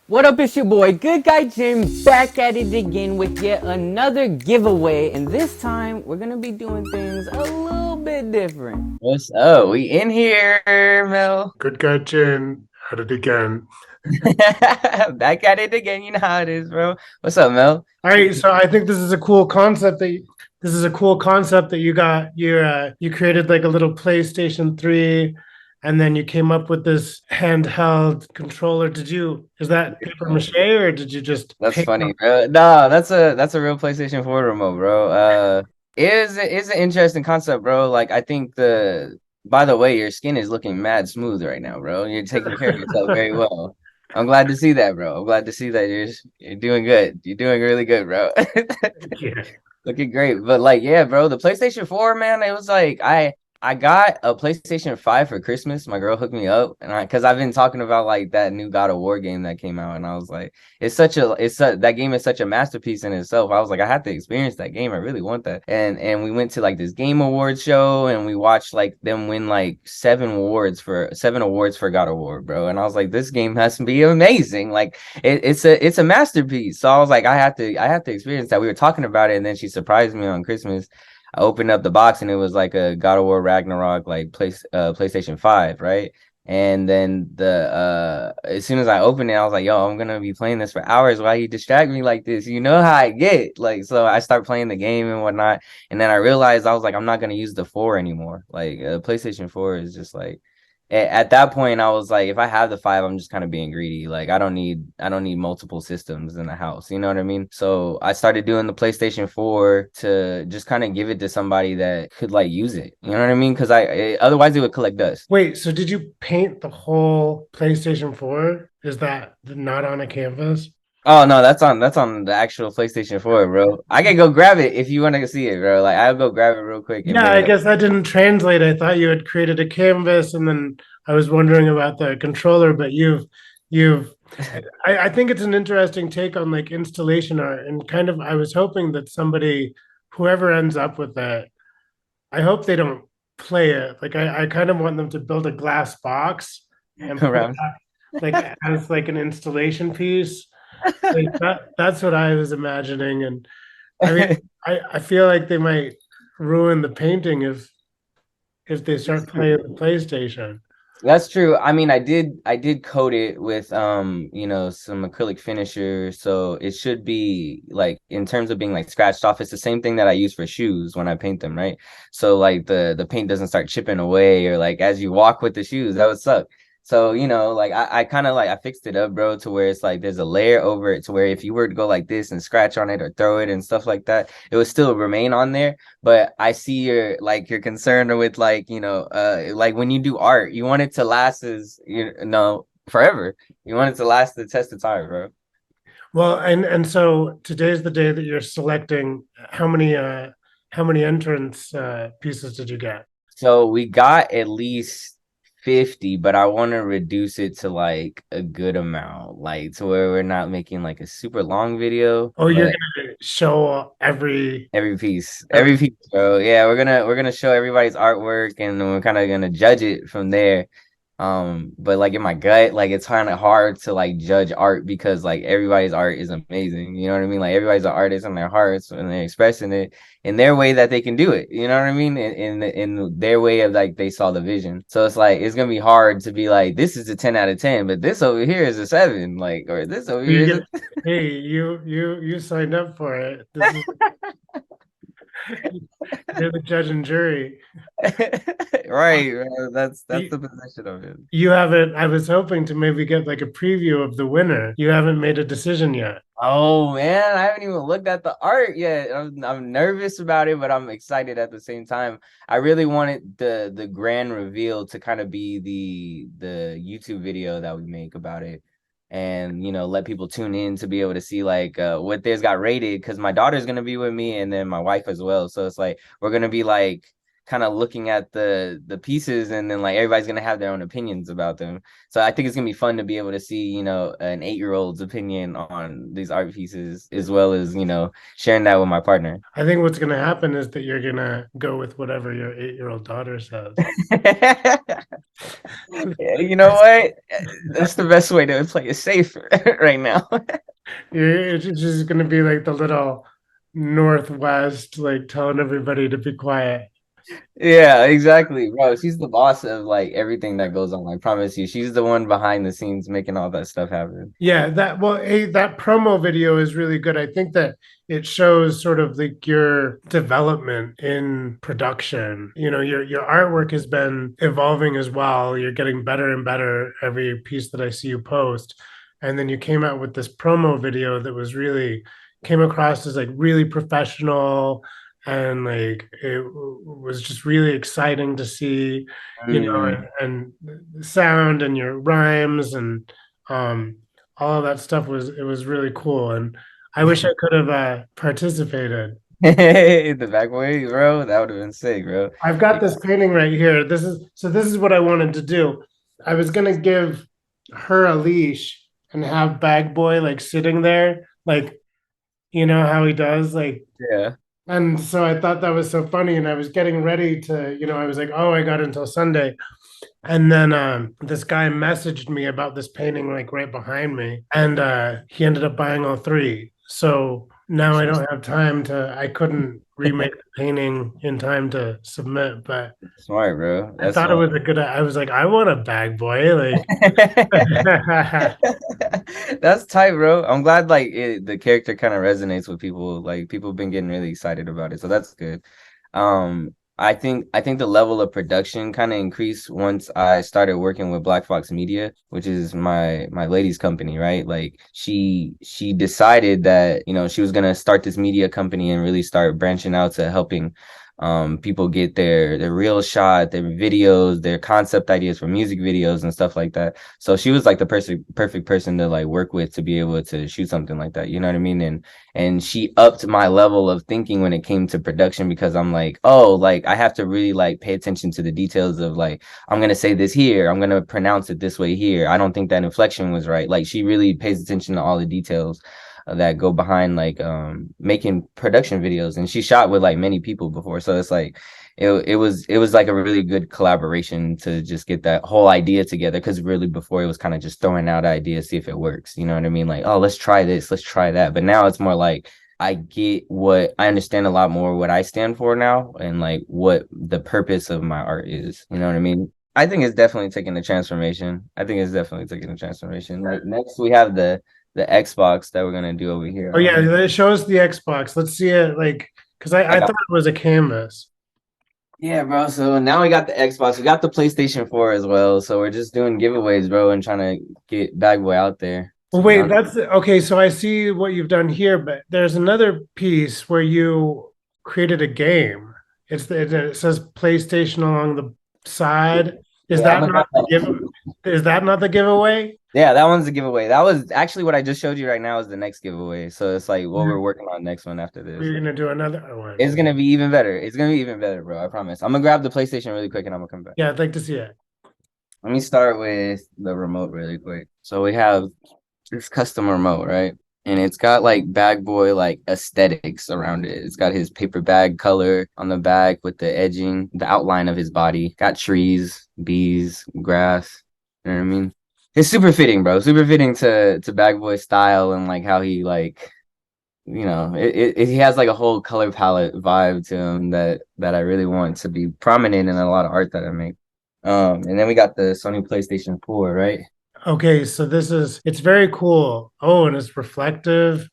What up, it's your boy Goodguy Jinn, back at it again with yet another giveaway, and this time we're gonna be doing things a little bit different. What's up? We in here, Mel. Goodguy Jinn at it again. Back at it again. You know how it is, bro. What's up, Mel? All right, so I think this is a cool concept that you got. You created like a little PlayStation 3 and then you came up with this handheld controller. Is that paper mache or did you just That's paint funny, them? bro. No, that's a real PlayStation 4 remote, bro. It is an interesting concept, bro. Like I think the by the way, your skin is looking mad smooth right now, bro. You're taking care of yourself very well. I'm glad to see that, bro. I'm glad to see that you're doing good. You're doing really good, bro. Yeah. Looking great. But like, yeah, bro, the PlayStation 4, man, it was like I got a PlayStation 5 for Christmas. My girl hooked me up and because I've been talking about like that new God of War game that came out, and I was like, that game is such a masterpiece in itself. I was like, I have to experience that game. I really want that. And we went to like this game awards show and we watched like them win like seven awards for God of War, bro. And I was like, this game has to be amazing. Like it's a masterpiece. So I was like, I have to experience that. We were talking about it, and then she surprised me on Christmas. I opened up the box and it was like a God of War Ragnarok like PlayStation 5, right? And then the as soon as I opened it, I was like, yo, I'm gonna be playing this for hours. Why you distract me like this? You know how I get. Like, so I start playing the game and whatnot. And then I realized I was like, I'm not gonna use the 4 anymore. Like PlayStation 4 is just like at that point I was like, if I have the 5, I'm just kind of being greedy. Like I don't need multiple systems in the house, you know what I mean? So I started doing the PlayStation 4 to just kind of give it to somebody that could like use it, you know what I mean? Because otherwise it would collect dust. Wait, so did you paint the whole PlayStation 4? Is that not on a canvas? Oh no, that's on the actual PlayStation 4, bro. I can go grab it if you want to see it, bro. Like I'll go grab it real quick and Yeah, bring I it up. guess that didn't translate. I thought you had created a canvas, and then I was wondering about the controller, but you've, I think it's an interesting take on like installation art, and kind of, I was hoping that whoever ends up with that, I hope they don't play it. Like, I kind of want them to build a glass box and put Around. that like as like an installation piece. Like that's what I was imagining. And I mean, I feel like they might ruin the painting if they start playing the PlayStation. That's true. I mean, I did coat it with some acrylic finisher, so it should be like in terms of being like scratched off, it's the same thing that I use for shoes when I paint them, right? So like the paint doesn't start chipping away or like as you walk with the shoes, that would suck. So, like I kind of like I fixed it up, bro, to where it's like there's a layer over it to where if you were to go like this and scratch on it or throw it and stuff like that, it would still remain on there. But I see your concern with like when you do art, you want it to last forever. You want it to last the test of time, bro. Well, and so today's the day that you're selecting how many entrance pieces did you get? So we got at least 50, but I want to reduce it to like a good amount, like to where we're not making like a super long video, Oh, you're but gonna show every every piece, bro. Yeah, we're gonna show everybody's artwork, and then we're kind of gonna judge it from there. But like in my gut, like it's kind of hard to like judge art because like everybody's art is amazing. You know what I mean? Like everybody's an artist in their hearts and they're expressing it in their way that they can do it. You know what I mean? In their way of like they saw the vision. So it's like it's gonna be hard to be like this is a 10 out of 10, but this over here is a 7, like or this over here you is get a hey, you signed up for it. This is you're the judge and jury. right, bro. That's You, the position of it. you haven't, I was hoping to maybe get like a preview of the winner. You haven't made a decision yet. Oh man, I haven't even looked at the art yet. I'm nervous about it, but I'm excited at the same time. I really wanted the grand reveal to kind of be the YouTube video that we make about it, and let people tune in to be able to see like what there's got rated because my daughter's gonna be with me and then my wife as well. So it's like we're gonna be like kind of looking at the pieces, and then like everybody's gonna have their own opinions about them. So I think it's gonna be fun to be able to see, you know, an 8-year-old's opinion on these art pieces, as well as, you know, sharing that with my partner. I think what's going to happen is that you're going to go with whatever your 8-year-old daughter says. You know what? That's the best way to play it safe right now. It's just going to be like the little Northwest, like telling everybody to be quiet. Yeah, exactly, bro. She's the boss of like everything that goes on. I promise you, she's the one behind the scenes making all that stuff happen. Yeah, that promo video is really good. I think that it shows sort of like your development in production. You know, your artwork has been evolving as well. You're getting better and better every piece that I see you post. And then you came out with this promo video that was really came across as like really professional, and like it was just really exciting to see, you know, Mm. and the sound and your rhymes and um all of that stuff was really cool, and I wish I could have participated. The back way, bro. That would have been sick, bro. I've got this painting right here. This is what I wanted to do. I was gonna give her a leash and have Bag Boy like sitting there, like, you know how he does, like. Yeah. And so I thought that was so funny, and I was getting ready to, you know, I was like, oh, I got until Sunday. And then this guy messaged me about this painting like right behind me, and he ended up buying all three. So now I don't have time I couldn't remake the painting in time to submit, but Smart, bro. I That's thought it smart. was I was like, I want a Bag Boy. Like, That's tight, bro. I'm glad like the character kind of resonates with people. Like people have been getting really excited about it, so that's good. I think the level of production kind of increased once I started working with Black Fox Media, which is my lady's company, right? Like she decided that, you know, she was gonna start this media company and really start branching out to helping people get their real shot, their videos, their concept ideas for music videos and stuff like that. So she was like the perfect person to like work with to be able to shoot something like that. You know what I mean? And she upped my level of thinking when it came to production, because I'm like, oh, like I have to really like pay attention to the details of like, I'm gonna say this here, I'm gonna pronounce it this way here. I don't think that inflection was right. Like she really pays attention to all the details that go behind like making production videos, and she shot with like many people before, so it's like it was like a really good collaboration to just get that whole idea together, because really before it was kind of just throwing out ideas, see if it works, you know what I mean, like, oh, let's try this, let's try that. But now it's more like I understand a lot more what I stand for now, and like what the purpose of my art is, you know what I mean. I think it's definitely taking a transformation. Like next we have the Xbox that we're gonna do over here. oh yeah, it shows the Xbox. Let's see it, like, because I thought it was a canvas. Yeah, bro. So now we got the Xbox, we got the PlayStation 4 as well. So we're just doing giveaways, bro, and trying to get Bag Boy out there. Well, To be wait, honest. that's okay. So I see what you've done here, but there's another piece where you created a game. It says PlayStation along the side. Is Yeah, I'm that gonna not the give? Is that not the giveaway? yeah, that one's the giveaway. That was actually what I just showed you right now is the next giveaway. So it's like what we're working on next one after this. We're gonna do another one. It's gonna be even better. It's gonna be even better, bro. I promise. I'm gonna grab the PlayStation really quick and I'm gonna come back. Yeah, I'd like to see it. Let me start with the remote really quick. So we have this custom remote, right? And it's got like Bag Boy like aesthetics around it. It's got his paper bag color on the back with the edging, the outline of his body. Got trees, bees, grass. You know what I mean? It's super fitting, bro. Super fitting to Bag Boy's style, and like how he like, you know, he has like a whole color palette vibe to him that I really want to be prominent in a lot of art that I make. And then we got the Sony PlayStation 4, right? Okay, so it's very cool. Oh, and it's reflective.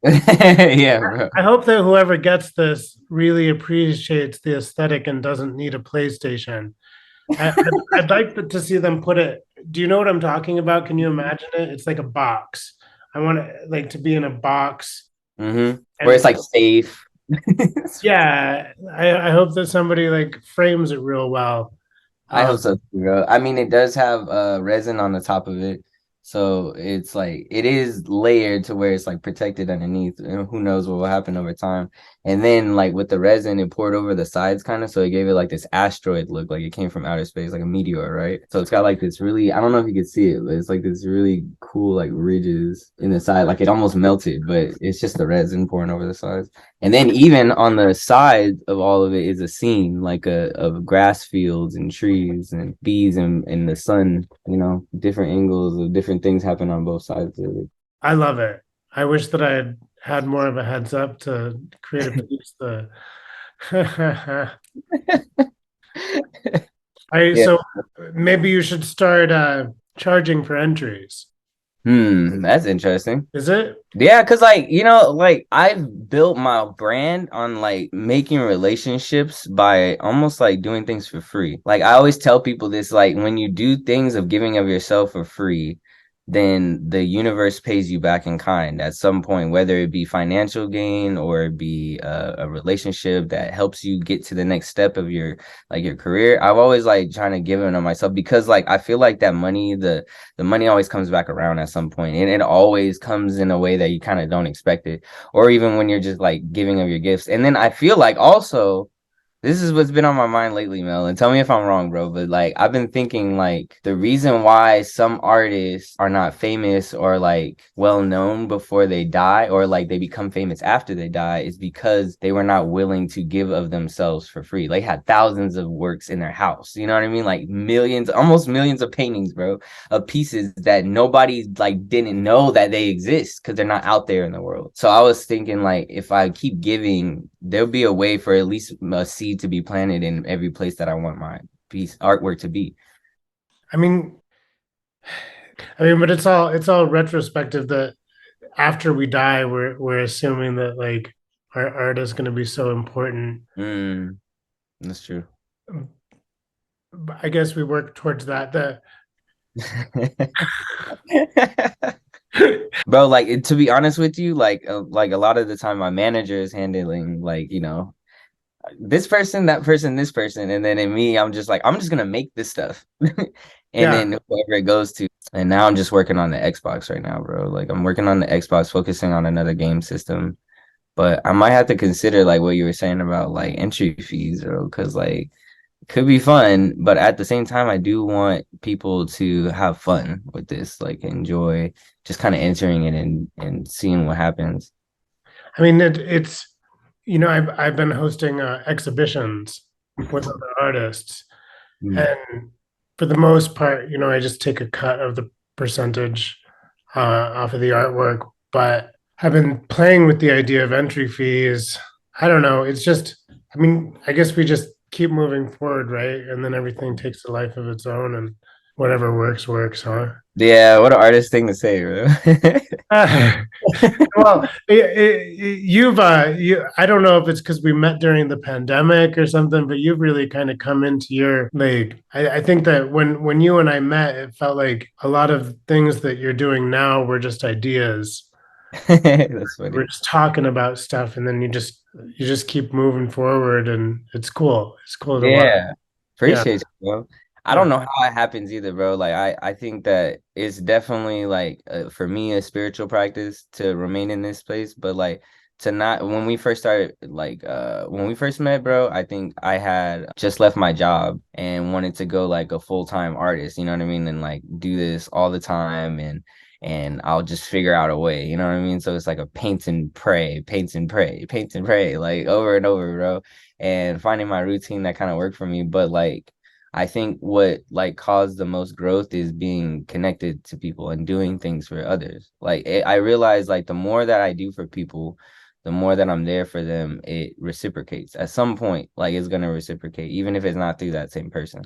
Yeah, bro. I hope that whoever gets this really appreciates the aesthetic and doesn't need a PlayStation. I'd like to see them put it. Do you know what I'm talking about? Can you imagine it? It's like a box. I want it like to be in a box. Mm-hmm. Where it's like safe. Yeah, I hope that somebody like frames it real well. I hope so too, bro. I mean, it does have resin on the top of it, So it's like it is layered to where it's like protected underneath. And who knows what will happen over time. And then like with the resin, it poured over the sides kind of, so it gave it like this asteroid look, like it came from outer space, like a meteor, right? So it's got like this really, I don't know if you can see it, but it's like this really cool like ridges in the side, like it almost melted, but it's just the resin pouring over the sides. And then even on the side of all of it is a scene like of grass fields and trees and bees and the sun, different angles of different things happen on both sides of it. I love it. I wish that I had more of a heads up to create a piece. Yeah. So maybe you should start charging for entries. That's interesting. Is it? Yeah, because like I've built my brand on like making relationships by almost like doing things for free. Like I always tell people this, like when you do things of giving of yourself for free, then the universe pays you back in kind at some point, whether it be financial gain or it be a relationship that helps you get to the next step of your career. I've always like trying to give it to myself because like I feel like that money, the money always comes back around at some point, and it always comes in a way that you kind of don't expect it, or even when you're just like giving of your gifts. And then I feel like also this is what's been on my mind lately, Mel, and tell me if I'm wrong, bro. But like, I've been thinking like the reason why some artists are not famous or like well known before they die, or like they become famous after they die, is because they were not willing to give of themselves for free. They had thousands of works in their house. You know what I mean? Like millions, almost millions of paintings, bro, of pieces that nobody like didn't know that they exist because they're not out there in the world. So I was thinking like if I keep giving, there'll be a way for at least a seed to be planted in every place that I want my piece artwork to be. I mean, but it's all retrospective that after we die, we're assuming that like our art is going to be so important. That's true. But I guess we work towards that. Bro, like to be honest with you, like a lot of the time my manager is handling like, this person, that person, this person, and then in me, I'm just like, I'm just gonna make this stuff. And Yeah. then whoever it goes to. And now I'm just working on the Xbox right now, bro. Like I'm working on the Xbox, focusing on another game system. But I might have to consider like what you were saying about like entry fees, bro, because like it could be fun, but at the same time, I do want people to have fun with this, like enjoy just kind of entering it and seeing what happens. I mean, it's I've been hosting exhibitions with other artists, Mm. and for the most part, I just take a cut of the percentage off of the artwork. But I've been playing with the idea of entry fees. I don't know. It's just, I mean, I guess we just keep moving forward, right? And then everything takes a life of its own, and whatever works, works, huh? Yeah, what an artist thing to say, bro. Well, I don't know if it's because we met during the pandemic or something, but you've really kind of come into your like. I think that when you and I met, it felt like a lot of things that you're doing now were just ideas. That's funny. We're just talking about stuff, and then you just keep moving forward, and it's cool. It's cool to watch. Yeah, Yeah, appreciate you, bro. I yeah, don't know how it happens either, bro. Like I think that it's definitely like for me a spiritual practice to remain in this place, but like to not when we first started like when we first met, bro, I think I had just left my job and wanted to go like a full-time artist, you know what I mean? And like do this all the time and I'll just figure out a way, you know what I mean? So it's like a paint and pray, paint and pray, paint and pray, like over and over, bro, and finding my routine that kind of worked for me. But like I think what like caused the most growth is being connected to people and doing things for others. Like I realize like the more that I do for people, the more that I'm there for them, it reciprocates at some point. Like it's gonna reciprocate, even if it's not through that same person,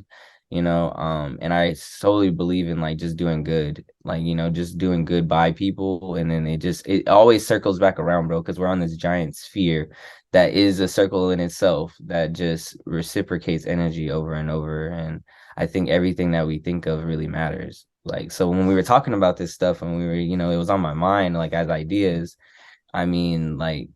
and I solely believe in like just doing good, like just doing good by people, and then it always circles back around, bro, because we're on this giant sphere that is a circle in itself that just reciprocates energy over and over. And I think everything that we think of really matters. Like, so when we were talking about this stuff and we were, it was on my mind, like as ideas, I mean, like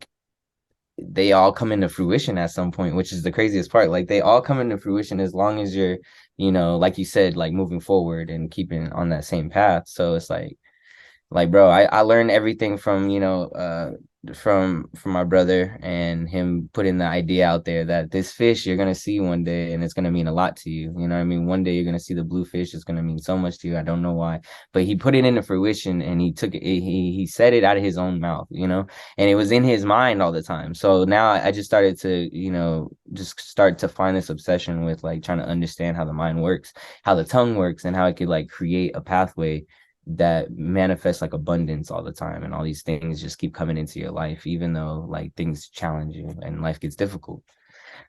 they all come into fruition at some point, which is the craziest part. Like they all come into fruition as long as you're you know, like you said, like moving forward and keeping on that same path. So it's like bro, I learned everything from, you know, from my brother and him putting the idea out there that this fish you're gonna see one day and it's gonna mean a lot to you. You know what I mean? One day you're gonna see the blue fish, it's gonna mean so much to you. I don't know why. But he put it into fruition and he took it, he said it out of his own mouth, you know, and it was in his mind all the time. So now I just started to, you know, just start to find this obsession with like trying to understand how the mind works, how the tongue works, and how it could like create a pathway that manifests like abundance all the time, and all these things just keep coming into your life even though like things challenge you and life gets difficult.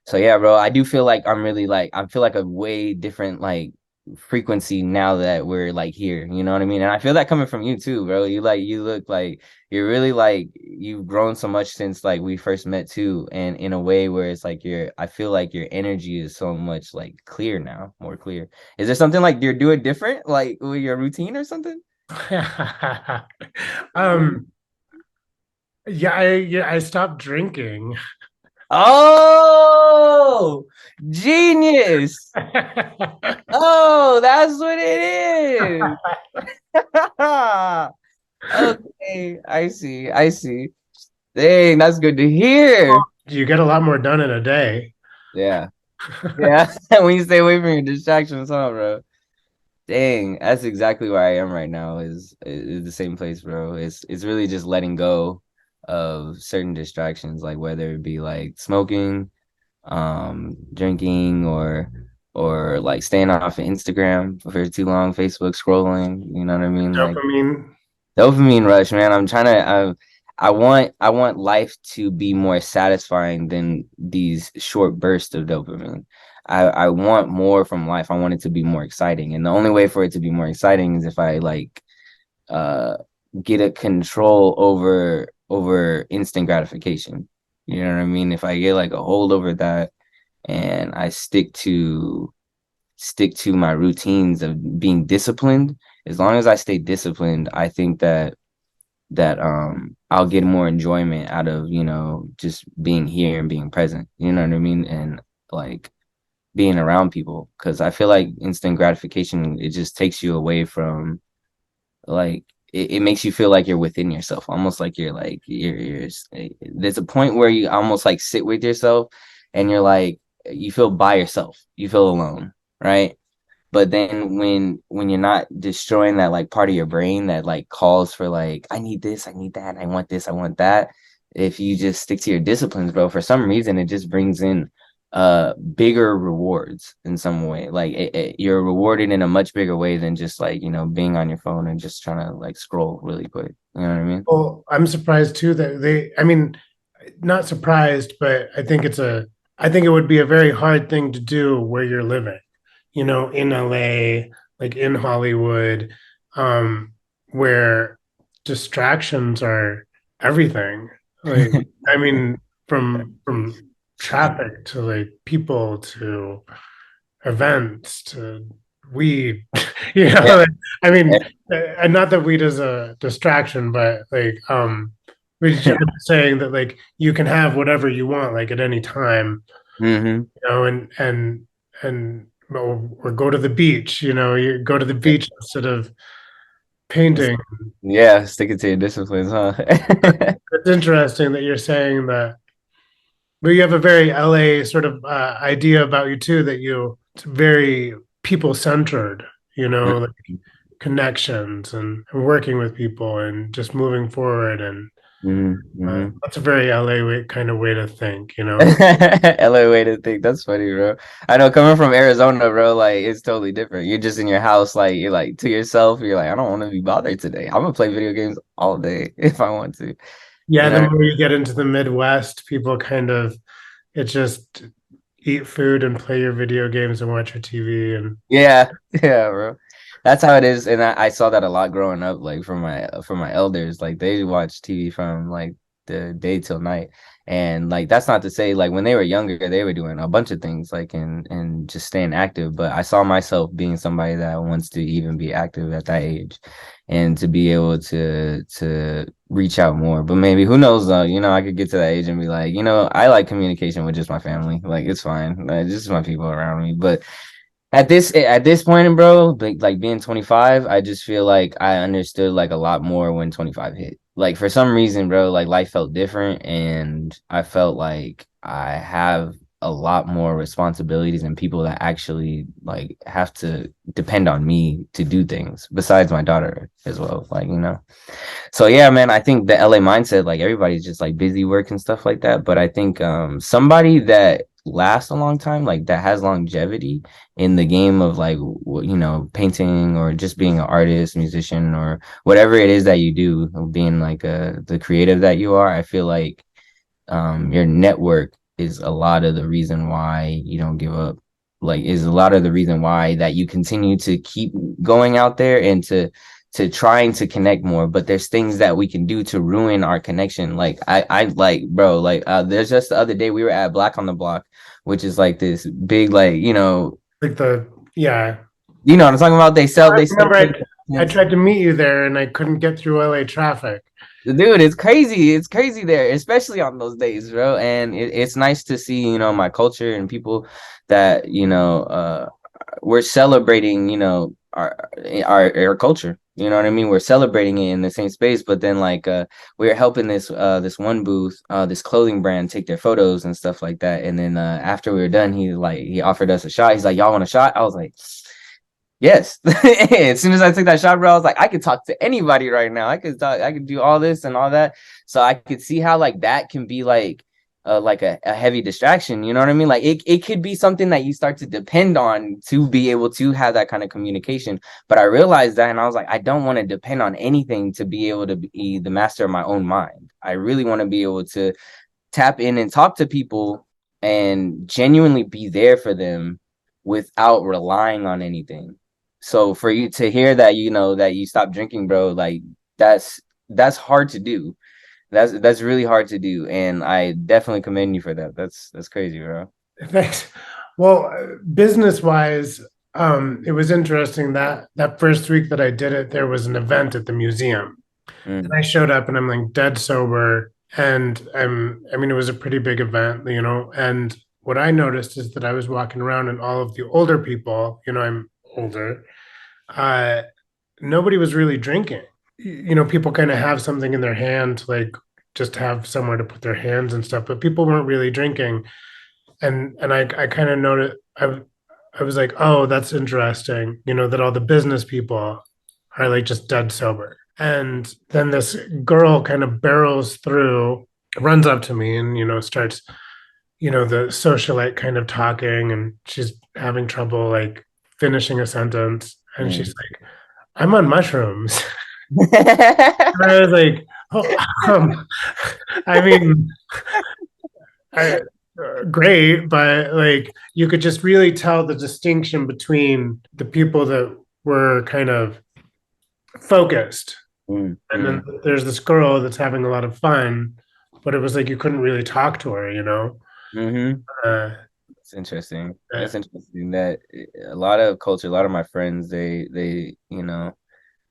So yeah, bro, I do feel like I'm really like, I feel like a way different like frequency now that we're like here, you know what I mean? And I feel that coming from you too, bro. You like, you look like you're really like, you've grown so much since like we first met too, and in a way where it's like I feel like your energy is so much like clear now, more clear. Is there something like you're doing different like with your routine or something? um, yeah, I stopped drinking. Oh, genius. Oh, that's what it is. Okay, I see. I see. Dang, that's good to hear. You get a lot more done in a day. Yeah. Yeah. When you stay away from your distractions, huh, bro? Dang, that's exactly where I am right now, is the same place, bro. It's really just letting go of certain distractions, like whether it be like smoking, drinking, or like staying off of Instagram for too long, Facebook scrolling, you know what I mean? Like Dopamine. dopamine rush, man. I'm trying to I want life to be more satisfying than these short bursts of dopamine. I want more from life. I want it to be more exciting. And the only way for it to be more exciting is if I like uh get a control over instant gratification. You know what I mean? If I get like a hold over that and I stick to my routines of being disciplined, as long as I stay disciplined, I think that I'll get more enjoyment out of, you know, just being here and being present. You know what I mean? And like being around people, because I feel like instant gratification, it just takes you away from like it makes you feel like you're within yourself, almost like you're like there's a point where you almost like sit with yourself and you're like, you feel by yourself, you feel alone, right? But then when you're not destroying that like part of your brain that like calls for like, I need this, I need that, I want this, I want that. If you just stick to your disciplines, bro, for some reason it just brings in bigger rewards in some way. Like you're rewarded in a much bigger way than just like, you know, being on your phone and just trying to like scroll really quick. You know what I mean? Well, I'm surprised too that I mean, not surprised, but I think it would be a very hard thing to do where you're living, you know, in LA, like in Hollywood, where distractions are everything. Like, I mean, from traffic to like people to events to weed, you know, Yeah. like, I mean, and not that weed is a distraction, but like, we just saying that like you can have whatever you want, like at any time, Mm-hmm. you know, and or go to the beach, you know, you go to the beach instead of painting. Yeah, sticking to your disciplines, huh? It's interesting that you're saying that, but you have a very LA sort of idea about you too, that it's very people centered, you know, like connections and working with people and just moving forward. And Mm-hmm. that's a very LA kind of way to think, you know? LA way to think. That's funny, bro. I know coming from Arizona, bro, like it's totally different. You're just in your house, like you're like to yourself. You're like, I don't want to be bothered today. I'm gonna play video games all day if I want to. Yeah, You the know? more you get into the Midwest, people kind of, it's just eat food and play your video games and watch your TV. And Yeah, yeah, bro. That's how it is, and I saw that a lot growing up, like from my elders. Like they watch TV from like the day till night, and like that's not to say like when they were younger they were doing a bunch of things like and just staying active. But I saw myself being somebody that wants to even be active at that age, and to be able to reach out more. But maybe who knows? You know, I could get to that age and be like, you know, I like communication with just my family. Like it's fine, just my people around me, but. At this point, bro, like being 25, I just feel like I understood like a lot more when 25 hit. Like for some reason, bro, like life felt different, and I felt like I have a lot more responsibilities and people that actually like have to depend on me to do things besides my daughter as well. Like, so yeah, man, I think the LA mindset, like everybody's just like busy work and stuff like that. But I think somebody that lasts a long time, like that has longevity in the game of like painting or just being an artist, musician, or whatever it is that you do, being like the creative that you are, I feel like your network is a lot of the reason why you don't give up. Like, is a lot of the reason why that you continue to keep going out there and to trying to connect more. But there's things that we can do to ruin our connection. Like I like, bro, like there's just the other day we were at Black on the Block, which is like this big, like, Like yeah. you know what I'm talking about. I They sell remember things. I tried to meet you there and I couldn't get through LA traffic. Dude, it's crazy. It's crazy there, especially on those days, bro. And it's nice to see, my culture and people that, we're celebrating, our culture. You know what I mean? We're celebrating it in the same space, but then like we're helping this one booth, this clothing brand take their photos and stuff like that. And then after we were done, he offered us a shot. He's like, "Y'all want a shot?" I was like, yes. As soon as I took that shot, bro, I was like, I could talk to anybody right now. I could do all this and all that. So I could see how like that can be like a heavy distraction. You know what I mean? Like it could be something that you start to depend on to be able to have that kind of communication. But I realized that and I was like, I don't want to depend on anything to be able to be the master of my own mind. I really want to be able to tap in and talk to people and genuinely be there for them without relying on anything. So for you to hear that, that you stopped drinking, bro, like that's hard to do. That's really hard to do, and I definitely commend you for that. That's crazy, bro. Thanks. Well, business wise, it was interesting that that first week that I did it, there was an event at the museum. And Mm, I showed up and I'm like dead sober. And I mean, it was a pretty big event, and what I noticed is that I was walking around and all of the older people, I'm older, uh, nobody was really drinking. People kind of have something in their hand, like just have somewhere to put their hands and stuff, but people weren't really drinking. And I kind of noticed, I was like, oh, that's interesting, that all the business people are like just dead sober. And then this girl kind of barrels through, runs up to me and, starts, the socialite kind of talking, and she's having trouble like finishing a sentence. And she's mm. like, I'm on mushrooms. And I was like, oh, I mean, I, great, but like you could just really tell the distinction between the people that were kind of focused, Mm, and then mm. there's this girl that's having a lot of fun, but it was like you couldn't really talk to her. Mm-hmm. Uh, It's interesting. uh, It's interesting that a lot of culture, a lot of my friends, they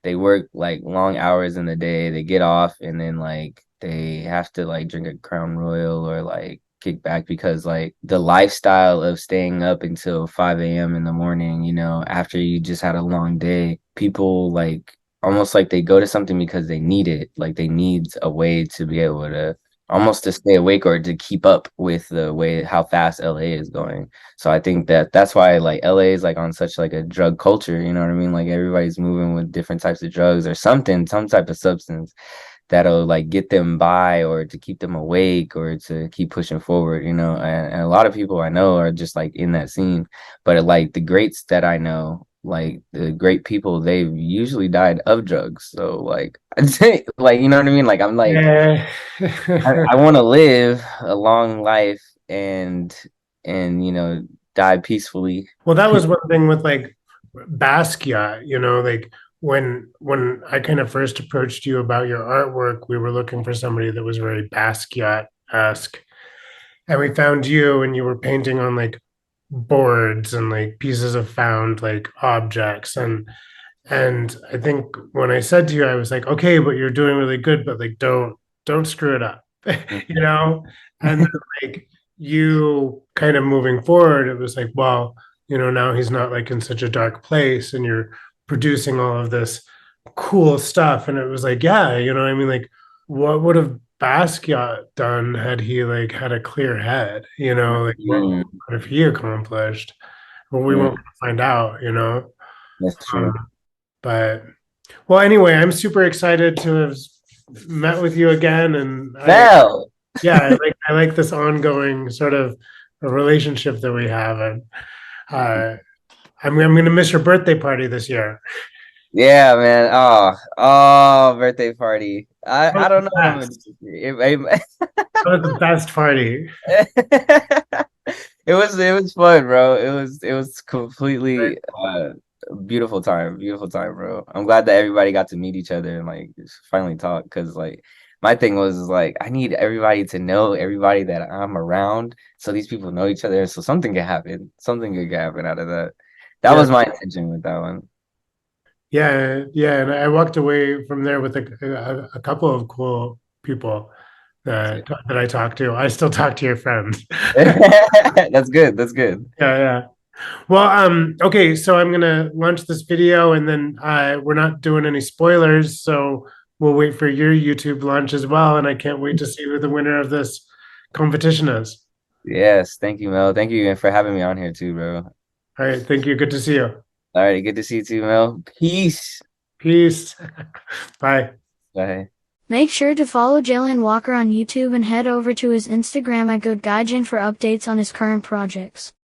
work like long hours in the day. They get off and then like they have to like drink a Crown Royal or like kick back because like the lifestyle of staying up until 5 a.m. in the morning, after you just had a long day, people like almost like they go to something because they need it. Like they need a way to be able to almost to stay awake or to keep up with the way how fast LA is going. So I think that that's why like LA is like on such like a drug culture, you know what I mean? Like everybody's moving with different types of drugs or something, some type of substance that'll like get them by or to keep them awake or to keep pushing forward, and a lot of people I know are just like in that scene. But like the greats that I know, like the great people, they've usually died of drugs. So like I'd say like you know what I mean? Like I'm like yeah. I want to live a long life and die peacefully. Well, that was one thing with like Basquiat, like when I kind of first approached you about your artwork, we were looking for somebody that was very Basquiat-esque. And we found you, and you were painting on like boards and like pieces of found like objects. And I think when I said to you, I was like, okay, but you're doing really good, but like don't screw it up. you know? And then, like you kind of moving forward, it was like, well, now he's not like in such a dark place, and you're producing all of this cool stuff. And it was like, yeah, I mean, like, what would have Basquiat done had he like had a clear head? Like, what Mm, could have he accomplished? Well, we mm, won't find out. that's true. Um, but well, anyway, I'm super excited to have met with you again, and Mel. yeah, I like this ongoing sort of a relationship that we have, and uh, I'm gonna miss your birthday party this year. Yeah, man. Birthday party. That was I don't the know. best. That was the best party. It was fun, bro. It was completely beautiful time, bro. I'm glad that everybody got to meet each other and like just finally talk. Because like my thing was like I need everybody to know everybody that I'm around, so these people know each other, so something can happen. Something good can happen out of that. That Yeah, was my intention with that one. yeah, yeah. And I walked away from there with a couple of cool people that I talked to. I still talk to your friends. That's good. That's good. Yeah, yeah. Well, okay, so I'm gonna launch this video, and then we're not doing any spoilers, so we'll wait for your YouTube launch as well. And I can't wait to see who the winner of this competition is. Yes, thank you, Mel. Thank you for having me on here too, bro. All right, thank you. Good to see you. All right, good to see you too, Mel. Peace. Peace. Bye. Bye. Make sure to follow Jaylin Walker on YouTube and head over to his Instagram at Goodguy Jinn for updates on his current projects.